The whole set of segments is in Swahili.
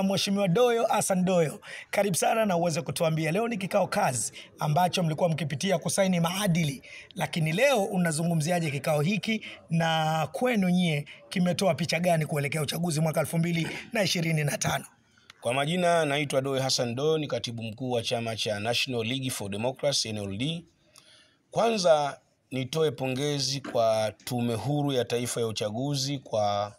Mheshimiwa Doyo Hassan Doyo. Karibu sana na uweze kutuambia leo ni kikao kazi ambacho mlikuwa mkipitia kusaini maadili, lakini leo unazungumziaje kikao hiki na kwenu nyie kimetoa picha gani kuelekea uchaguzi mwaka 2025? Kwa majina naitwa Doyo Hassan Doyo, ni katibu mkuu wa chama cha National League for Democracy NLD. Kwanza nitoe pongezi kwa Tume Huru ya Taifa ya Uchaguzi kwa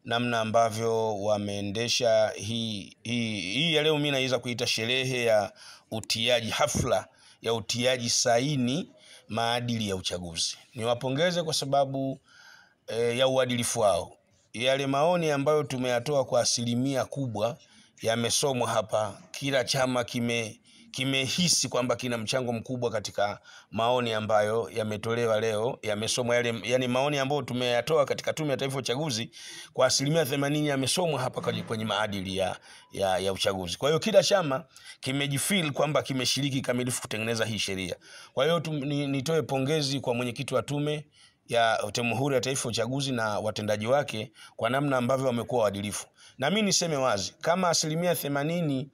namna ambavyo wameendesha hii ya leo. Mimi naweza kuita sherehe ya utiaji, hafla ya utiaji saini maadili ya uchaguzi. Niwapongeze kwa sababu ya uadilifu wao. Yale maoni ambayo tumeyatoa kwa asilimia kubwa yamesomwa hapa. Kila chama kimehisi kwamba kina mchango mkubwa katika maoni ambayo yametolewa leo, yamesomwa yani maoni ambayo tumeyatoa katika Tume ya Taifa ya Uchaguzi kwa asilimia 80 yamesomwa hapa kwenye maadili ya uchaguzi. Kwa hiyo kila chama kimejifeel kwamba kimeshiriki kamilifu kutengeneza hii sheria. Kwa hiyo nitoe pongezi kwa mwenyekiti wa Tume ya Huru ya Taifa ya Uchaguzi na watendaji wake kwa namna ambavyo wamekuwa waadilifu. Na mimi niseme wazi, kama asilimia 80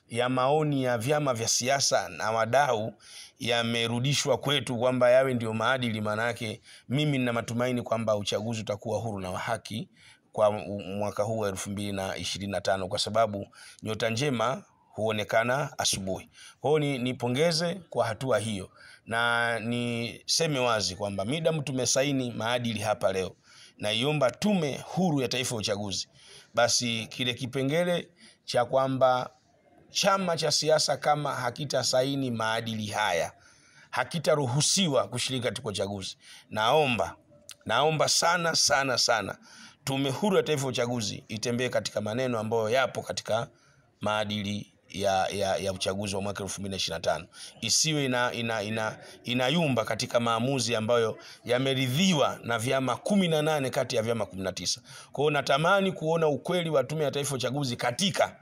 ya maoni ya vyama vya siasa na wadau yamerudishwa kwetu kwamba yawe ndio maadili, maana yake mimi nina matumaini kwamba uchaguzi utakuwa huru na wa haki kwa mwaka huu wa 2025, kwa sababu nyota njema huonekana asubuhi. Kwa hiyo nipongeze kwa hatua hiyo, na niseme wazi kwamba midamu tumesaini maadili hapa leo, na iomba Tume Huru ya Taifa ya Uchaguzi basi kile kipengele cha kwamba chama cha siasa kama hakita saini maadili haya hakitaruhusiwa kushiriki katika uchaguzi. Naomba sana Tume Huru ya Taifa ya Uchaguzi itembee katika maneno ambayo yapo katika maadili ya uchaguzi wa mwaka 2025. Isiwe inayumba katika maamuzi ambayo yameridhiwa na vyama 18 kati ya vyama 19. Kwa hiyo natamani kuona ukweli wa Tume ya Taifa ya Uchaguzi katika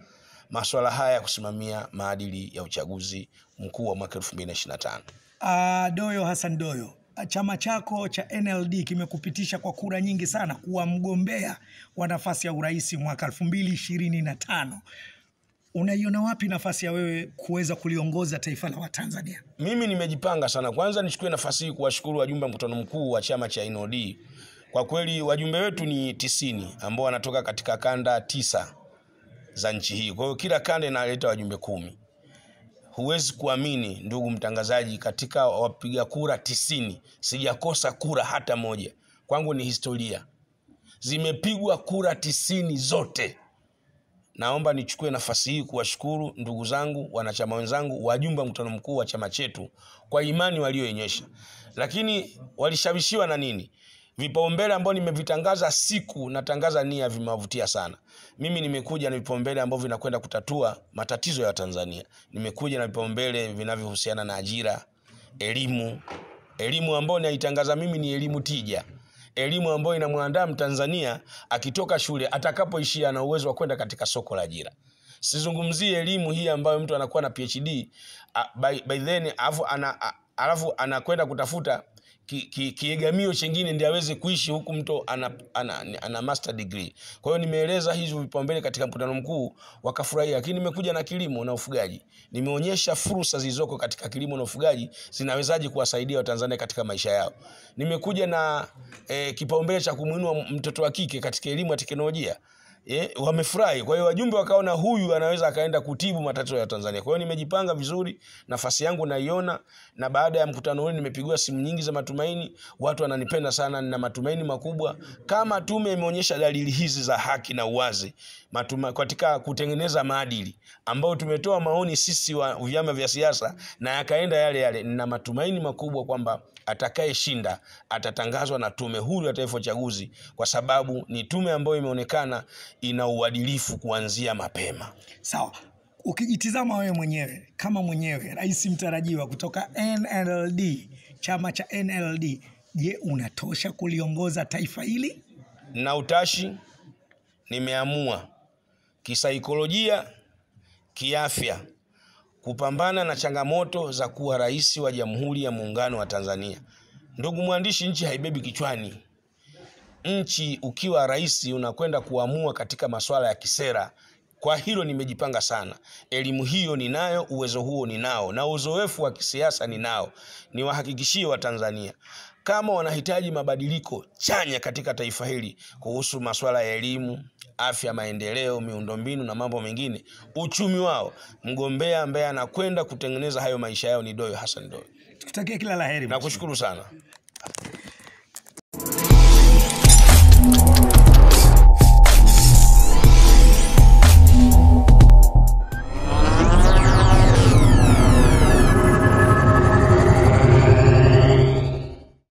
masuala haya ya kusimamia maadili ya uchaguzi mkuu wa mwaka 2025. Doyo Hassan Doyo, chama chako cha NLD kimekupitisha kwa kura nyingi sana kuwa mgombea wa nafasi ya urais mwaka 2025. Unaiona wapi nafasi ya wewe kuweza kuliongoza taifa la Watanzania? Mimi nimejipanga sana. Kwanza nichukue nafasi hii kuwashukuru wajumbe wa mkutano mkuu wa chama cha NLD. Kwa kweli wajumbe wetu ni 90 ambao wanatoka katika kanda 9 za nchi hii. Kwa hiyo kila kanda inaleta wajumbe 10. Huwezi kuamini ndugu mtangazaji, katika wapiga kura 90 sijakosa kura hata moja. Kwangu ni historia. Zimepigwa kura 90 zote. Naomba nichukue nafasi hii kuwashukuru ndugu zangu, wanachama wenzangu, wajumbe wa mkutano mkuu wa chama chetu kwa imani walioonyesha. Lakini walishawishiwa na nini? Vipaumbele ambao nimevitangaza siku natangaza nia vimewavutia sana. Mimi nimekuja na vipaumbele ambao vinakwenda kutatua matatizo ya Tanzania. Nimekuja na vipaumbele vinavyohusiana na ajira, elimu ambao naitangaza mimi ni elimu tija. Elimu ambayo inamwandaa Mtanzania akitoka shule atakapoishia na uwezo wa kwenda katika soko la ajira. Sizungumzie elimu hii ambayo mtu anakuwa na PhD by then alafu anakwenda kutafuta kiegamio chengine ndio aweze kuishi huku mtu ana master degree. Kwa hiyo nimeeleza hizo vipaumbele katika mkutano mkuu, wakafurahia. Lakini nimekuja na kilimo na ufugaji. Nimeonyesha fursa zilizoko katika kilimo na ufugaji zinawezaje kuwasaidia Watanzania katika maisha yao. Nimekuja na kipaumbele cha kumuinua mtoto wa kike katika elimu ya teknolojia. Wamefurahi. Kwa hiyo wajumbe wakaona huyu anaweza akaenda kutibu matatizo ya Tanzania. Kwa hiyo nimejipanga vizuri, nafasi yangu naiona, na baada ya mkutano huu nimepigiwa simu nyingi za matumaini. Watu wananipenda sana, nina matumaini makubwa. Kama tume imeonyesha dalili hizi za haki na uwazi katika kutengeneza maadili ambao tumetoa maoni sisi wa vyama vya siasa na yakaenda yale, nina matumaini makubwa kwamba atakayeshinda atatangazwa na Tume Huru ya Taifa ya Uchaguzi, kwa sababu ni tume ambayo imeonekana ina uadilifu kuanzia mapema. Sawa. Ukijitizama wewe mwenyewe kama rais mtarajiwa kutoka NLD, chama cha NLD, je, unatosha kuliongoza taifa hili? Na utashi, nimeamua kisaikolojia, kiafya kupambana na changamoto za kuwa rais wa Jamhuri ya Muungano wa Tanzania. Ndugu mwandishi, nchi haibebi kichwani. Nchi ukiwa rais unakwenda kuamua katika masuala ya kisera Kwa hilo nimejipanga sana. Elimu hiyo ninayo, uwezo huo ninao, na uzoefu wa kisiasa ninao. Niwahakikishie Watanzania kama wanahitaji mabadiliko chanya katika taifa hili kuhusu masuala ya elimu, afya, maendeleo, miundombinu na mambo mengine, uchumi wao, mgombea ambaye anakwenda kutengeneza hayo maisha yao ni Doyo Hassan Doyo. Tukutakie kila laheri. Nakushukuru sana.